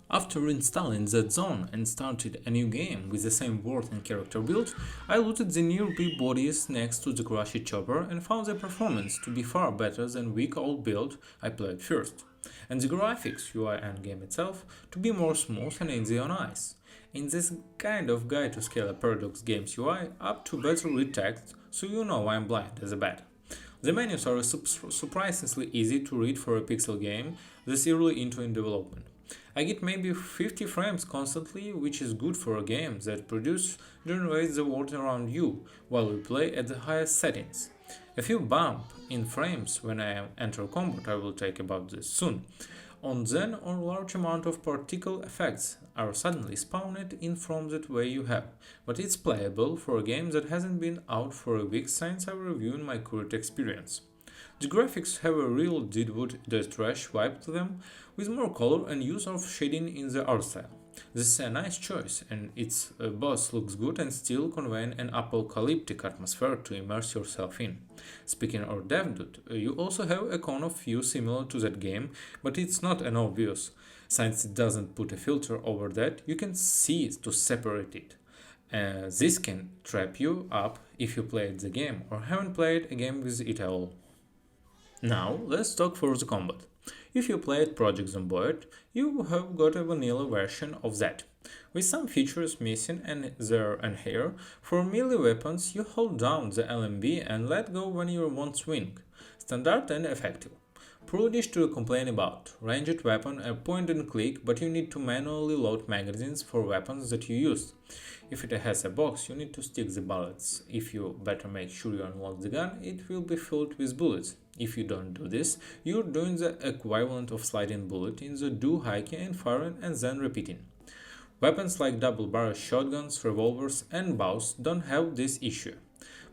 After installing Zed Zone and started a new game with the same world and character build, I looted the nearby bodies next to the crashy chopper and found the performance to be far better than weak old build I played first, and the graphics, UI and game itself to be more smooth and easy on eyes. In this kind of guide to scale a Paradox Games UI up to better read text, so you know I'm blind as a bat. The menus are surprisingly easy to read for a pixel game this early into in development. I get maybe 50 frames constantly, which is good for a game that generates the world around you while we play at the highest settings. A few bump in frames when I enter combat, I will talk about this soon. On then or large amount of particle effects are suddenly spawned in from that way you have, but it's playable for a game that hasn't been out for a week since I reviewed my current experience. The graphics have a real Deadwood the Trash vibe to them, with more color and use of shading in the art style. This is a nice choice, and its boss looks good and still conveying an apocalyptic atmosphere to immerse yourself in. Speaking of Deadwood, you also have a cone of view similar to that game, but it's not an obvious. Since it doesn't put a filter over that, you can see to separate it. This can trap you up if you played the game or haven't played a game with it at all. Now, let's talk for the combat. If you played Project Zomboid, you have got a vanilla version of that, with some features missing and there and here. For melee weapons, you hold down the LMB and let go when you want swing. Standard and effective. Prudish to complain about. Ranged weapon a point and click, but you need to manually load magazines for weapons that you use. If it has a box, you need to stick the bullets. If you better make sure you unlock the gun, it will be filled with bullets. If you don't do this, you're doing the equivalent of sliding bullet in the doohickey and firing and then repeating. Weapons like double barrel shotguns, revolvers, and bows don't have this issue.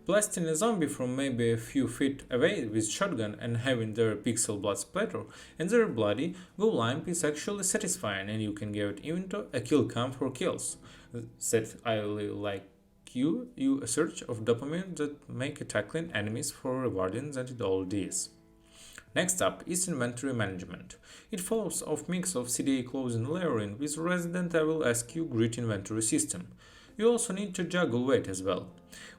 Blasting a zombie from maybe a few feet away with shotgun and having their pixel blood splatter and their bloody go limp is actually satisfying, and you can give it even to a kill cam for kills. That I like you a search of dopamine that make tackling enemies for rewarding than it all is. Next up is inventory management. It follows off mix of CDA closing layering with Resident Evil SQ grid inventory system. You also need to juggle weight as well.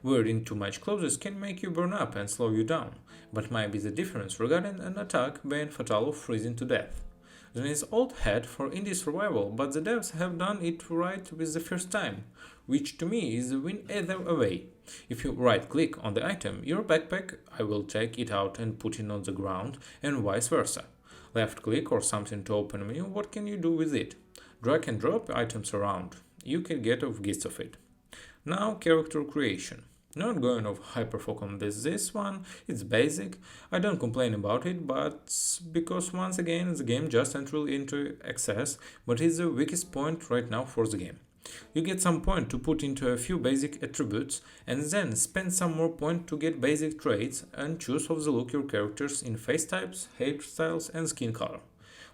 Wearing too much clothes can make you burn up and slow you down, but might be the difference regarding an attack being fatal or freezing to death. There is old hat for indie survival, but the devs have done it right with the first time, which to me is a win either way. If you right click on the item, your backpack, I will take it out and put it on the ground, and vice versa. Left click or something to open menu, what can you do with it? Drag and drop items around. You can get a gist of it. Now character creation. Not going off hyperfocus on this one, it's basic. I don't complain about it, but because once again the game just entered into excess, but it's the weakest point right now for the game. You get some point to put into a few basic attributes and then spend some more point to get basic traits and choose of the look your characters in face types, hairstyles and skin color.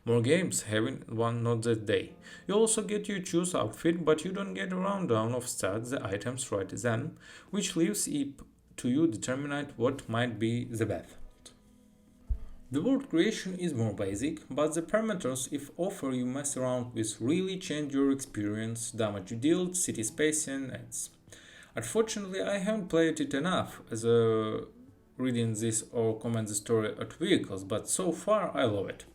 More games having one not that day. You also get to choose outfit, but you don't get a rundown of stats the items right then, which leaves it to you determine what might be the best. The world creation is more basic, but the parameters if offer you mess around with really change your experience, damage you dealt, city spacing, ads. Unfortunately, I haven't played it enough as a reading this or comment the story at vehicles, but so far I love it.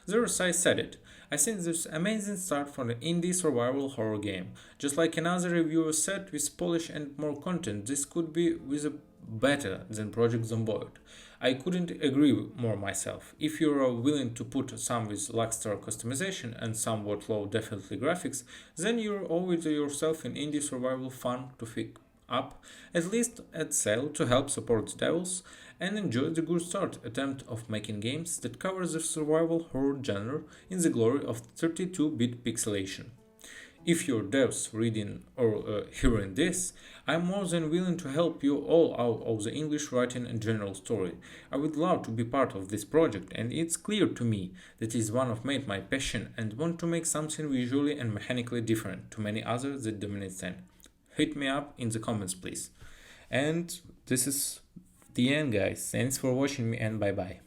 There's I said it. I think this amazing start for an indie survival horror game. Just like another reviewer said, with polish and more content, this could be with a better than Project Zomboid. I couldn't agree more myself. If you are willing to put some with Luckstar customization and somewhat low definitely graphics, then you're always yourself in indie survival fun to pick up, at least at sale to help support the devils and enjoy the good start attempt of making games that cover the survival horror genre in the glory of 32-bit pixelation. If you're devs reading or hearing this, I'm more than willing to help you all out of the English writing and general story. I would love to be part of this project, and it's clear to me that is one of my passion and want to make something visually and mechanically different to many others that dominate scene. Hit me up in the comments, please. And this is the end, guys. Thanks for watching me, and bye bye.